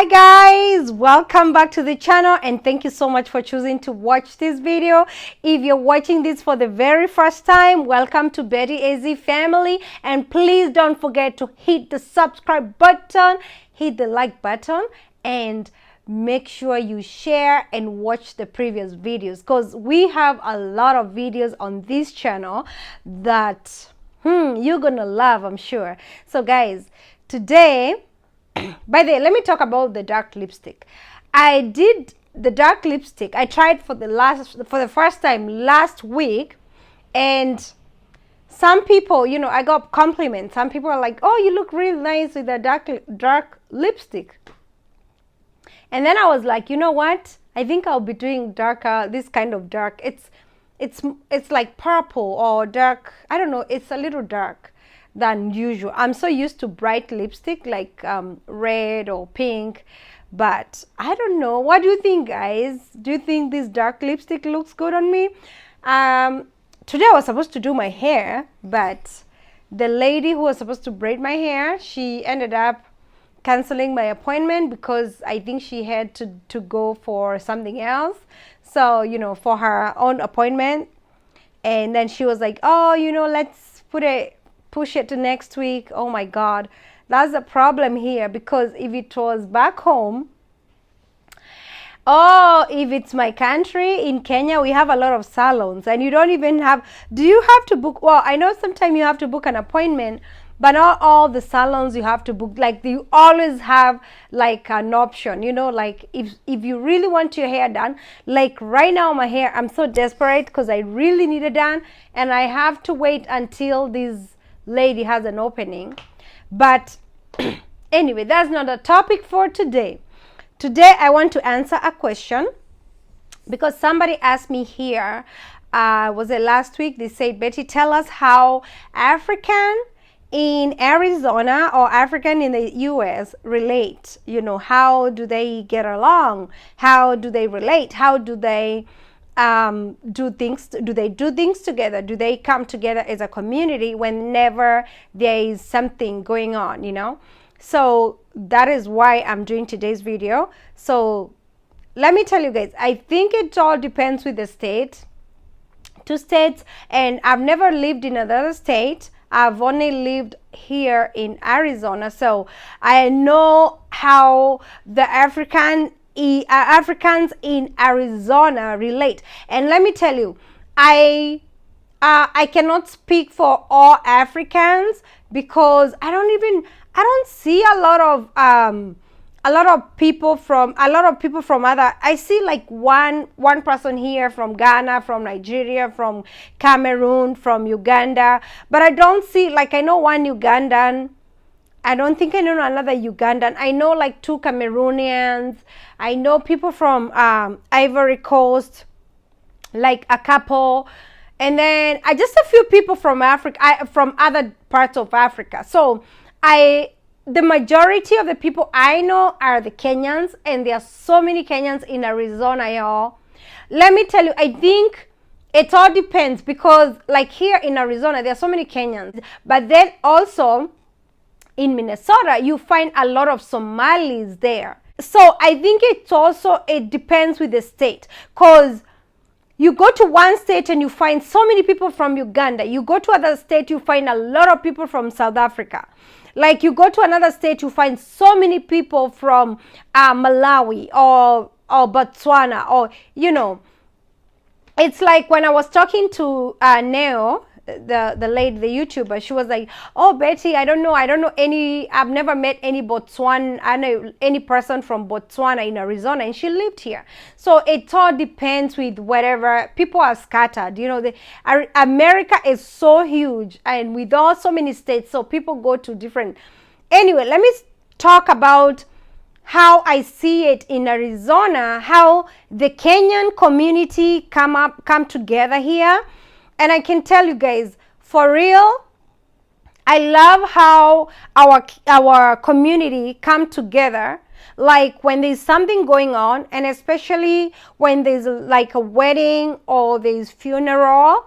Hi guys, welcome back to the channel and thank you so much for choosing to watch this video. If you're watching this for the very first time, welcome to Betty AZ family, and please don't forget to hit the subscribe button, hit the like button, and make sure you share and watch the previous videos, because we have a lot of videos on this channel that you're gonna love, I'm sure. So guys, today, by the way, let me talk about the dark lipstick. I did the dark lipstick. I tried for the first time last week, and some people, I got compliments. Some people are like, "Oh, you look really nice with the dark lipstick." And then I was like, you know what? I think I'll be doing darker, this kind of dark. It's like purple or dark. I don't know. It's a little dark than usual. I'm so used to bright lipstick like red or pink, but I don't know. What do you think, guys? Do you think this dark lipstick looks good on me? Today I was supposed to do my hair, but the lady who was supposed to braid my hair, she ended up canceling my appointment because I think she had to go for something else. So, for her own appointment. And then she was like, oh, let's push it to next week. Oh my God, that's the problem here, because if it was back home, if it's my country, in Kenya, we have a lot of salons, and you don't even have, do you have to book? Well, I know sometimes you have to book an appointment, but not all the salons you have to book. Like, you always have like an option, like if you really want your hair done, like right now my hair, I'm so desperate because I really need it done, and I have to wait until this lady has an opening. But anyway, that's not a topic for today. Today I want to answer a question, because somebody asked me here, was it last week? They said, Betty, tell us how African in Arizona or African in the US relate. How do they get along? How do they relate? How do they do things? Do they do things together? Do they come together as a community whenever there is something going on? So that is why I'm doing today's video. So let me tell you guys, I think it all depends with the state. Two states, and I've never lived in another state. I've only lived here in Arizona, so I know how the Africans in Arizona relate. And let me tell you, I cannot speak for all Africans, because I don't see a lot of people from other. I see like one person here from Ghana, from Nigeria, from Cameroon, from Uganda, but I don't see, like, I know one Ugandan. I don't think I know another Ugandan. I know like two Cameroonians. I know people from Ivory Coast, like a couple, and then just a few people from Africa, from other parts of Africa. So the majority of the people I know are the Kenyans, and there are so many Kenyans in Arizona, y'all. Let me tell you, I think it all depends, because like here in Arizona, there are so many Kenyans, but then also in Minnesota, you find a lot of Somalis there. So I think it depends with the state, because you go to one state and you find so many people from Uganda. You go to other state, you find a lot of people from South Africa. Like, you go to another state, you find so many people from Malawi or Botswana, or it's like when I was talking to Neo, the lady, the YouTuber, she was like, oh, Betty, I don't know I've never met any any person from Botswana in Arizona, and she lived here. So it all depends with whatever. People are scattered, America is so huge, and with all so many states, so people go to different. Anyway, let me talk about how I see it in Arizona, how the Kenyan community come together here. And I can tell you guys, for real, I love how our community come together. Like, when there's something going on, and especially when there's like a wedding or there's funeral,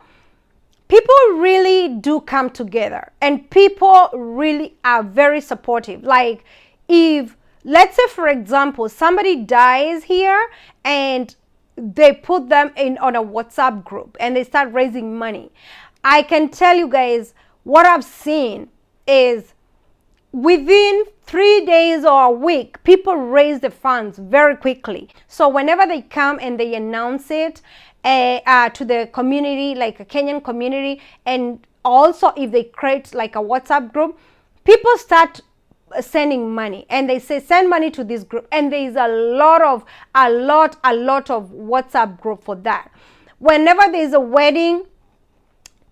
people really do come together, and people really are very supportive. Like, if let's say, for example, somebody dies here and they put them in on a WhatsApp group and they start raising money. I can tell you guys, what I've seen is within 3 days or a week, people raise the funds very quickly. So whenever they come and they announce it to the community, like a Kenyan community, and also if they create like a WhatsApp group, people start sending money and they say send money to this group, and there is a lot of WhatsApp group for that. Whenever there's a wedding,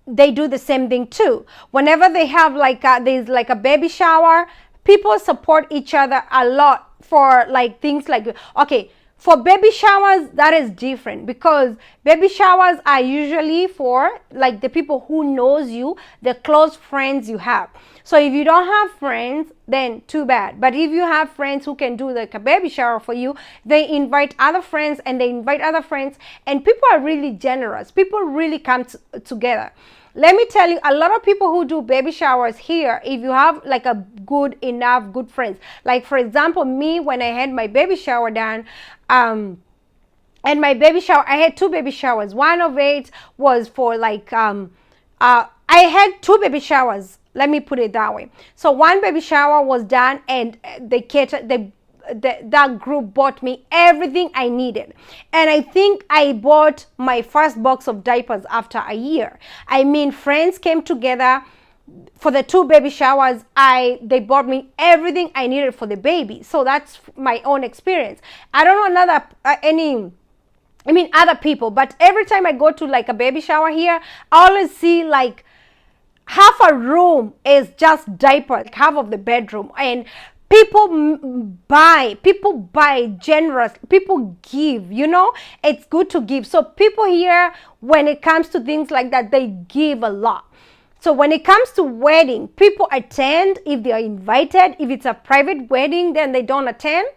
they do the same thing too. Whenever they have there's like a baby shower, people support each other a lot for like things like, okay, for baby showers, that is different, because baby showers are usually for like the people who knows you, the close friends you have. So if you don't have friends, then too bad. But if you have friends who can do like a baby shower for you, they invite other friends and they invite other friends, and people are really generous. People really come together. Let me tell you, a lot of people who do baby showers here, if you have like a good friends, like for example, me, when I had my baby shower done, and my baby shower, I had 2 baby showers. One of it was for like, I had 2 baby showers. Let me put it that way. So one baby shower was done, and that group bought me everything I needed. And I think I bought my first box of diapers after a year. I mean, friends came together for the 2 baby showers. They bought me everything I needed for the baby. So that's my own experience. I don't know other people, but every time I go to like a baby shower here, I always see like half a room is just diapers, like half of the bedroom, and people buy generous, people give, it's good to give. So people here, when it comes to things like that, they give a lot. So when it comes to wedding, people attend if they are invited. If it's a private wedding, then they don't attend.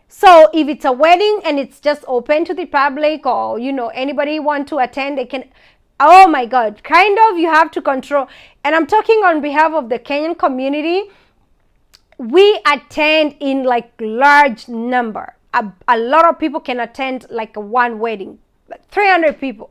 So if it's a wedding and it's just open to the public, or anybody want to attend, they can. Oh my God, kind of, you have to control. And I'm talking on behalf of the Kenyan community. We attend in like large number. A lot of people can attend like one wedding, like 300 people.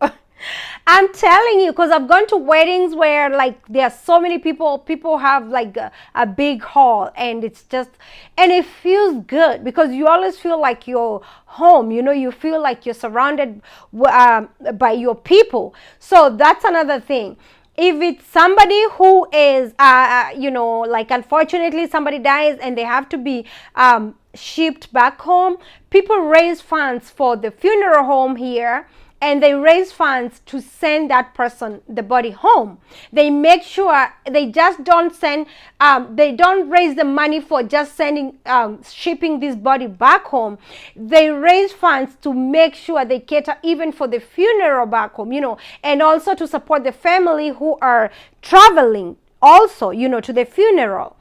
I'm telling you, because I've gone to weddings where like there are so many people have like a big hall, and it feels good, because you always feel like you're home, you feel like you're surrounded by your people. So that's another thing. If it's somebody who is, like unfortunately somebody dies and they have to be shipped back home, people raise funds for the funeral home here, and they raise funds to send that person, the body, home. They make sure they just don't send, they don't raise the money for just shipping this body back home. They raise funds to make sure they cater even for the funeral back home, and also to support the family who are traveling also, to the funeral.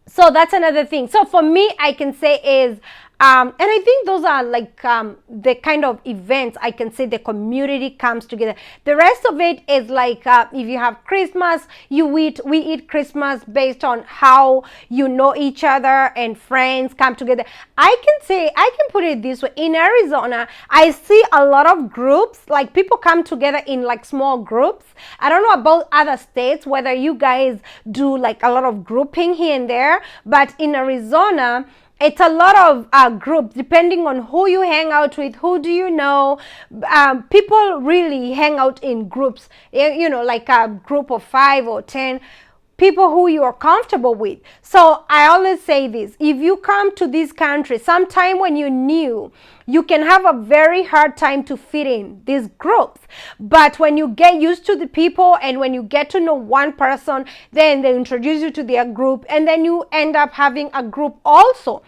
So that's another thing. So for me, I can say is, and I think those are like the kind of events I can say the community comes together. The rest of it is like if you have Christmas, we eat Christmas based on how you know each other and friends come together. I can put it this way. In Arizona, I see a lot of groups, like people come together in like small groups. I don't know about other states, whether you guys do like a lot of grouping here and there, but in Arizona, it's a lot of groups, depending on who you hang out with, who do you know. People really hang out in groups, like a group of 5 or 10 people who you are comfortable with. So I always say this: if you come to this country, sometime when you're new, you can have a very hard time to fit in these groups. But when you get used to the people and when you get to know one person, then they introduce you to their group, and then you end up having a group also.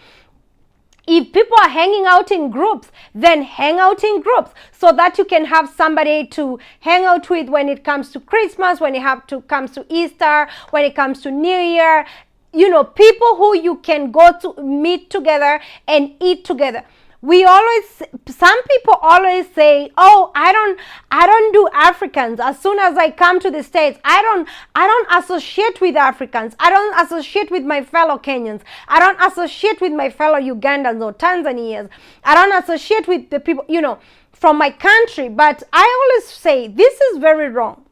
If people are hanging out in groups, then hang out in groups so that you can have somebody to hang out with when it comes to Christmas, when it comes to Easter, when it comes to New Year. People who you can go to meet together and eat together. some people always say, oh, I don't do Africans. As soon as I come to the States, I don't associate with Africans. I don't associate with my fellow Kenyans. I don't associate with my fellow Ugandans or Tanzanians. I don't associate with the people, from my country. But I always say this is very wrong.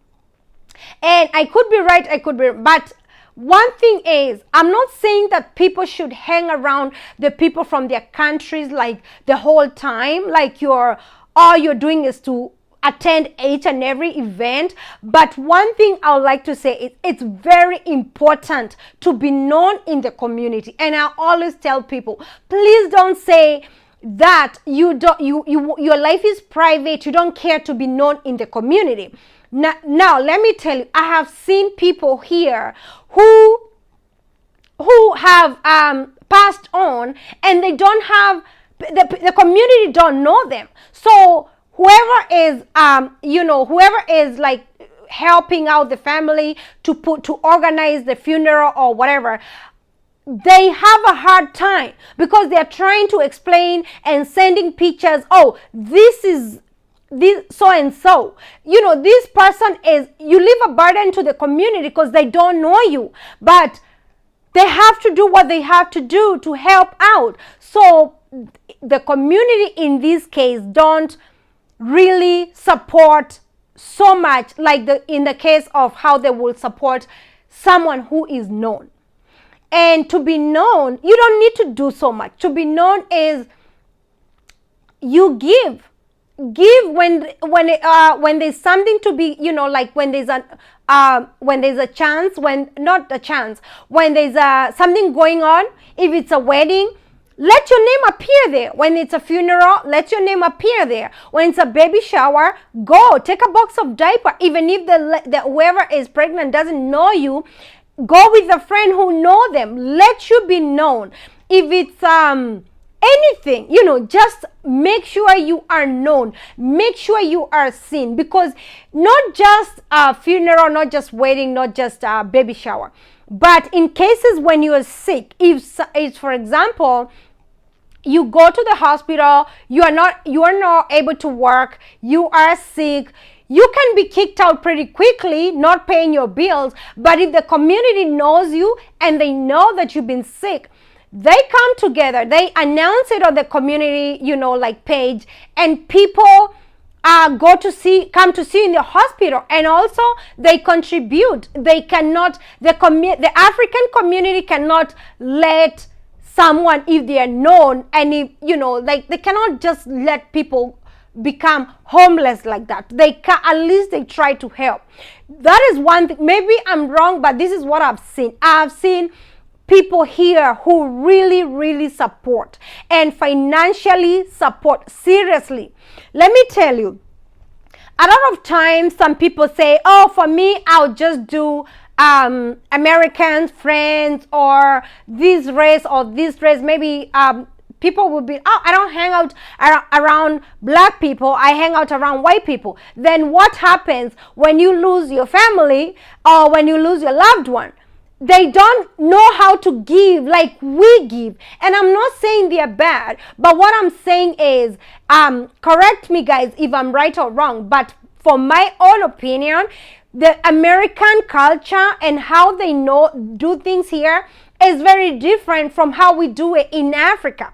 And I could be right, I could be, but one thing is, I'm not saying that people should hang around the people from their countries like the whole time, like all you're doing is to attend each and every event. But one thing I would like to say is it's very important to be known in the community. And I always tell people, please don't say that your life is private, you don't care to be known in the community. Now, let me tell you, I have seen people here who have passed on, and they don't have, the community don't know them. So whoever is like helping out the family to organize the funeral or whatever, they have a hard time because they're trying to explain and sending pictures. Oh, this so and so, this person is, you leave a burden to the community because they don't know you, but they have to do what they have to do to help out. So the community in this case don't really support so much like in the case of how they will support someone who is known. And to be known, you don't need to do so much. To be known is you give when there's something to be, like when there's a chance, when there's something going on. If it's a wedding, let your name appear there. When it's a funeral, let your name appear there. When it's a baby shower, go take a box of diaper. Even if the whoever is pregnant doesn't know you, go with a friend who know them. Let you be known. If it's anything, just make sure you are known, make sure you are seen, because not just a funeral, not just wedding, not just a baby shower, but in cases when you are sick, if for example you go to the hospital, you are not able to work, you are sick, you can be kicked out pretty quickly, not paying your bills. But if the community knows you and they know that you've been sick, they come together, they announce it on the community, like page, and people come to see you in the hospital, and also they contribute. They cannot, the African community cannot let someone, if they are known, and if, they cannot just let people become homeless like that. At least they try to help. That is one thing. Maybe I'm wrong, but this is what I've seen. I've seen people here who really, really support and financially support. Seriously, let me tell you, a lot of times some people say, oh, for me, I'll just do Americans, friends, or this race or this race. Maybe people will be, oh, I don't hang out around black people, I hang out around white people. Then what happens when you lose your family or when you lose your loved one? They don't know how to give like we give. And I'm not saying they're bad, but what I'm saying is, correct me guys if I'm right or wrong, but for my own opinion, the American culture and how they do things here is very different from how we do it in Africa.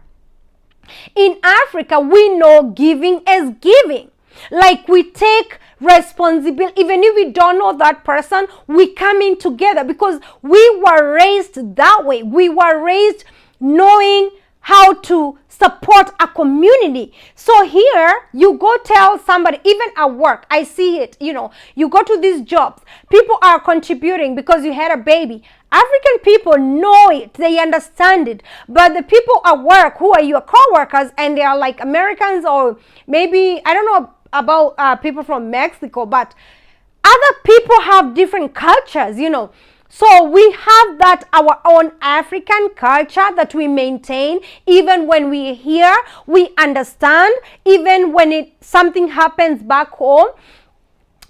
In Africa, we know giving is giving. Like we take responsibility, even if we don't know that person, we come in together because we were raised that way. We were raised knowing how to support a community. So here you go tell somebody, even at work, I see it, you go to these jobs, people are contributing because you had a baby. African people know it, they understand it, but the people at work who are your co-workers and they are like Americans, or maybe, I don't know about people from Mexico, but other people have different cultures, So we have that, our own African culture that we maintain. Even when we're here, we understand. Even when something happens back home.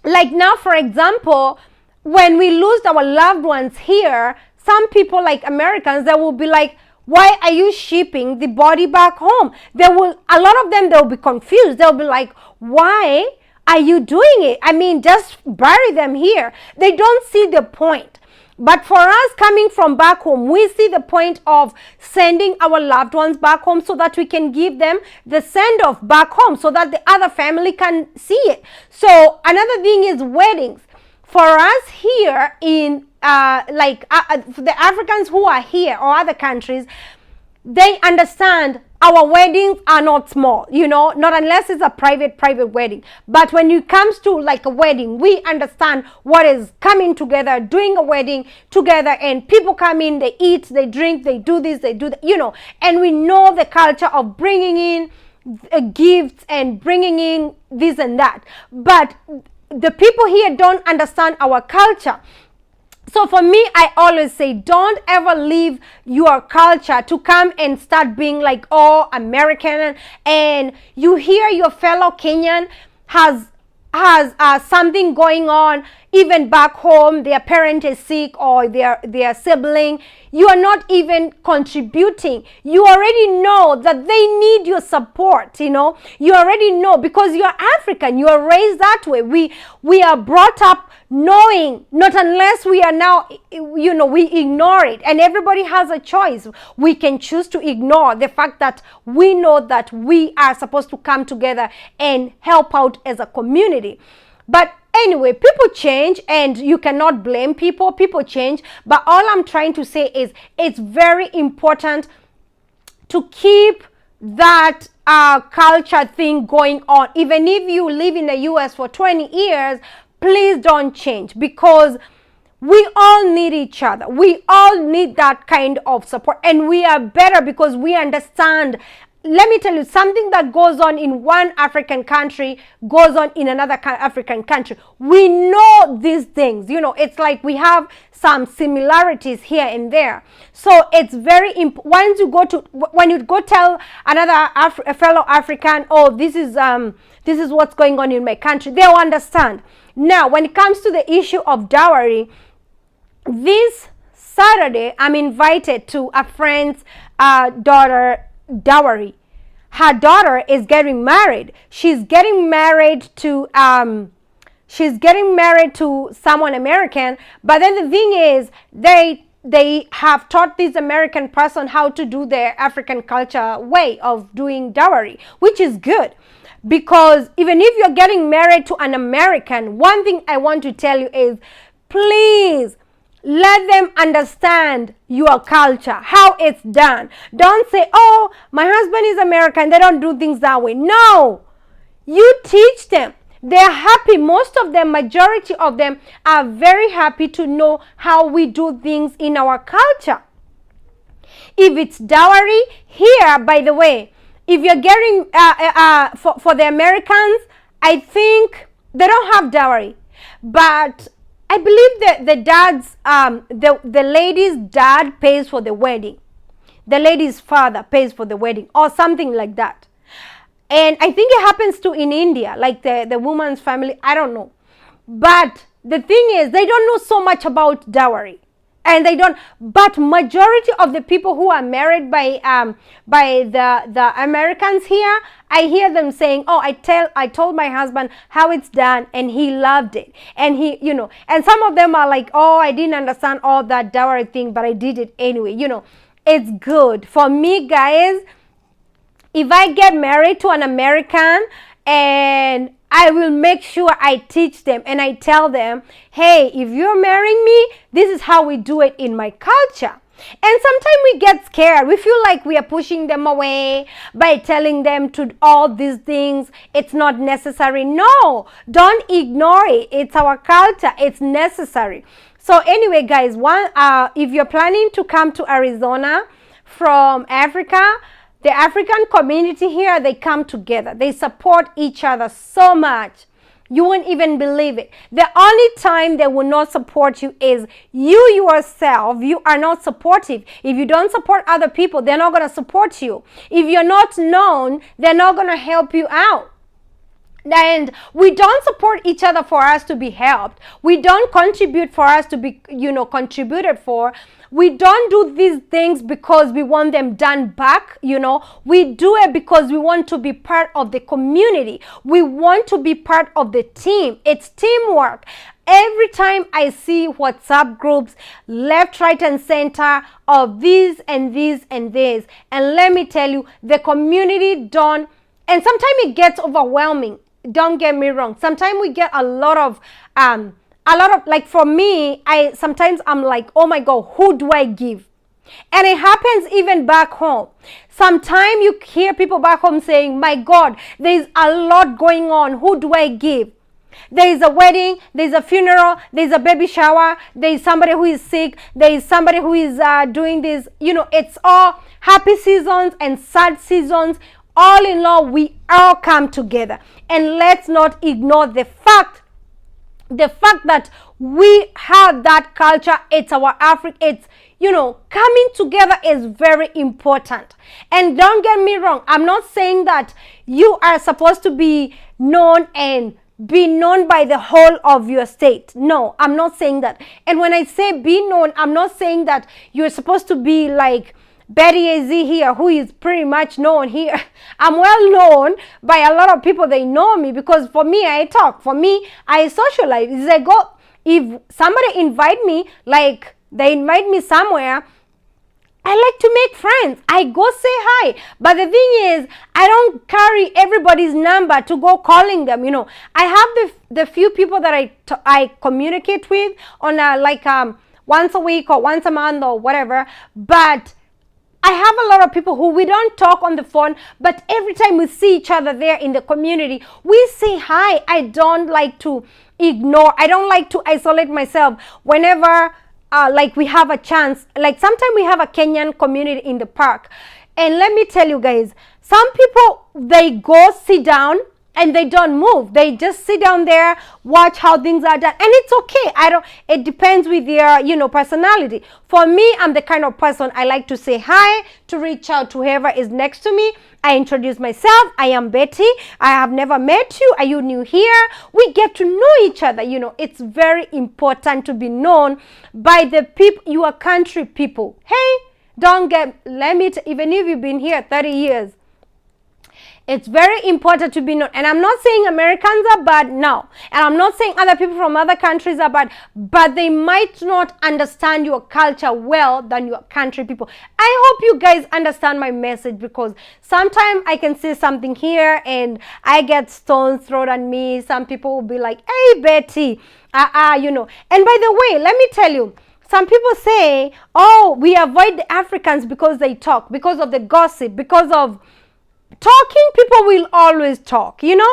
Like now, for example, when we lose our loved ones here, some people like Americans, they will be like, Why are you shipping the body back home? A lot of them, they'll be confused. They'll be like, why are you doing it? I mean, just bury them here. They don't see the point. But for us coming from back home, we see the point of sending our loved ones back home so that we can give them the send-off back home so that the other family can see it. So another thing is weddings. For us here in for the Africans who are here or other countries, they understand our weddings are not small, not unless it's a private wedding. But when it comes to like a wedding, we understand what is coming together, doing a wedding together, and people come in, they eat, they drink, they do this, they do that, and we know the culture of bringing in gifts and bringing in this and that. But the people here don't understand our culture. So for me, I always say, don't ever leave your culture to come and start being like, oh, American, and you hear your fellow Kenyan has something going on, even back home, their parent is sick or their sibling, you are not even contributing. You already know that they need your support, you already know, because you're African, you are raised that way. We are brought up knowing, not unless we are now, we ignore it, and everybody has a choice. We can choose to ignore the fact that we know that we are supposed to come together and help out as a community. But anyway, people change, and you cannot blame people. People change. But all I'm trying to say is it's very important to keep that culture thing going on. Even if you live in the US for 20 years, please don't change, because we all need each other. We all need that kind of support, and we are better because we understand. Let me tell you, something that goes on in one African country goes on in another African country. We know these things. It's like we have some similarities here and there. So it's very important. When you go tell another a fellow African, oh, this is what's going on in my country, they'll understand. Now, when it comes to the issue of dowry, this Saturday, I'm invited to a friend's daughter dowry. Her daughter is getting married. She's getting married to someone American. But then the thing is, they have taught this American person how to do their African culture way of doing dowry, which is good. Because even if you're getting married to an American, one thing I want to tell you is, please let them understand your culture, how it's done. Don't say, oh, my husband is American, they don't do things that way. No, you teach them. They're happy. Most of them, majority of them are very happy to know how we do things in our culture. If it's dowry, here, by the way, if you're getting, for the Americans, I think they don't have dowry. But I believe that the lady's dad pays for the wedding. The lady's father pays for the wedding, or something like that. And I think it happens too in India, like the woman's family, I don't know. But the thing is, they don't know so much about dowry. And they don't, but majority of the people who are married by the Americans here, I hear them saying, oh, I told my husband how it's done and he loved it. And he, and some of them are like, oh, I didn't understand all that dowry thing, but I did it anyway. It's good. For me, guys, if I get married to an American, and I will make sure I teach them and I tell them, hey, if you're marrying me, this is how we do it in my culture. And sometimes we get scared. We feel like we are pushing them away by telling them to all these things. It's not necessary. No, don't ignore it. It's our culture. It's necessary. So anyway, guys, if you're planning to come to Arizona from Africa, the African community here, they come together. They support each other so much. You won't even believe it. The only time they will not support you is you yourself. You are not supportive. If you don't support other people, they're not going to support you. If you're not known, they're not going to help you out. And we don't support each other for us to be helped. We don't contribute for us to be, contributed for. We don't do these things because we want them done back. We do it because we want to be part of the community. We want to be part of the team. It's teamwork. Every time I see WhatsApp groups, left, right, and center of this and this and this, and let me tell you, the community don't, and sometimes it gets overwhelming. Don't get me wrong. Sometimes we get a lot of, like for me, I'm like, oh my God, who do I give? And it happens even back home. Sometimes you hear people back home saying, my God, there's a lot going on. Who do I give? There is a wedding, there's a funeral, there's a baby shower, there is somebody who is sick, there is somebody who is doing this. It's all happy seasons and sad seasons. All in all, we all come together. And let's not ignore the fact that we have that culture. It's our Africa. It's, coming together is very important. And don't get me wrong, I'm not saying that you are supposed to be known and be known by the whole of your state. No, I'm not saying that. And when I say be known, I'm not saying that you're supposed to be like Betty AZ here, who is pretty much known here. I'm well known by a lot of people. They know me because for me, I talk. For me, I socialize. If somebody invite me, like they invite me somewhere, I like to make friends. I go say hi. But the thing is, I don't carry everybody's number to go calling them. I have the few people that I communicate with on once a week or once a month or whatever. But I have a lot of people who we don't talk on the phone, but every time we see each other there in the community, we say hi. I don't like to ignore. I don't like to isolate myself whenever we have a chance. Like sometimes we have a Kenyan community in the park. And let me tell you guys, some people, they go sit down and they don't move. They just sit down there, watch how things are done. And it's okay. It depends with their, personality. For me, I'm the kind of person I like to say hi, to reach out to whoever is next to me. I introduce myself. I am Betty. I have never met you. Are you new here? We get to know each other. It's very important to be known by the people, your country people. Hey, even if you've been here 30 years, it's very important to be known. And I'm not saying Americans are bad, no. And I'm not saying other people from other countries are bad, but they might not understand your culture well than your country people. I hope you guys understand my message, because sometimes I can say something here and I get stones thrown at me. Some people will be like, hey, Betty, And by the way, let me tell you, some people say, oh, we avoid the Africans because they talk, because of the gossip, because of talking. People will always talk. People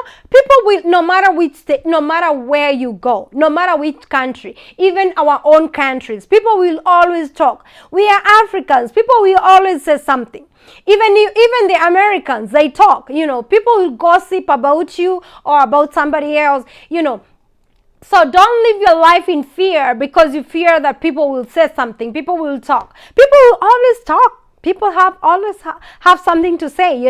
will, no matter which state, no matter where you go, no matter which country, even our own countries, people will always talk. We are Africans. People will always say something. Even the Americans, they talk. People will gossip about you or about somebody else. So don't live your life in fear because you fear that people will say something. People will talk. People will always talk. People always have something to say,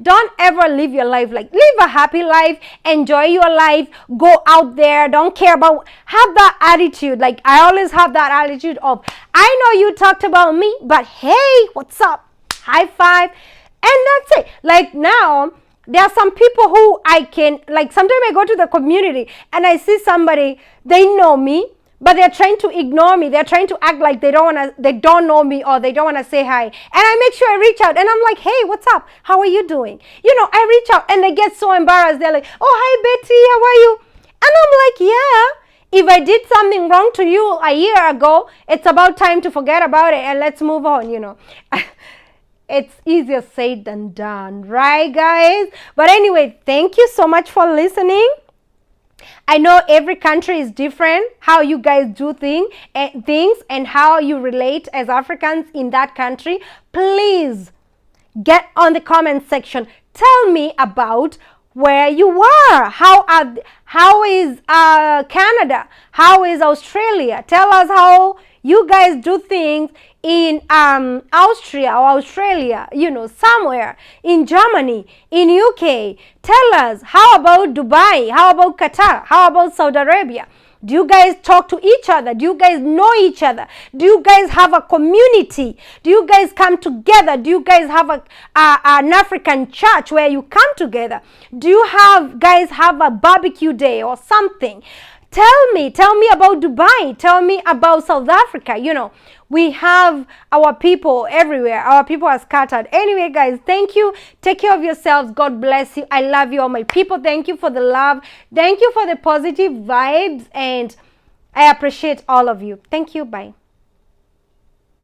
Don't ever live your life live a happy life, enjoy your life, go out there, don't care about, have that attitude. Like I always have that attitude of, I know you talked about me, but hey, what's up? High five. And that's it. Like now, there are some people who I can, like sometimes I go to the community and I see somebody, they know me, but they're trying to ignore me. They're trying to act like they don't know me, or they don't want to say hi. And I make sure I reach out and I'm like, hey, what's up? How are you doing? I reach out and they get so embarrassed. They're like, oh, hi, Betty, how are you? And I'm like, yeah, if I did something wrong to you a year ago, it's about time to forget about it and let's move on, It's easier said than done, right, guys? But anyway, thank you so much for listening. I know every country is different, how you guys do things and how you relate as Africans in that country. Please get on the comment section. Tell me about where you were. How is Canada? How is Australia? Tell us how you guys do things in Austria or Australia, somewhere in Germany, in UK. Tell us, how about Dubai? How about Qatar? How about Saudi Arabia? Do you guys talk to each other? Do you guys know each other? Do you guys have a community? Do you guys come together? Do you guys have an African church where you come together? Do you guys have a barbecue day or something? Tell me about Dubai. Tell me about South Africa. We have our people everywhere. Our people are scattered. Anyway, guys, thank you. Take care of yourselves. God bless you. I love you, all my people. Thank you for the love. Thank you for the positive vibes. And I appreciate all of you. Thank you. Bye.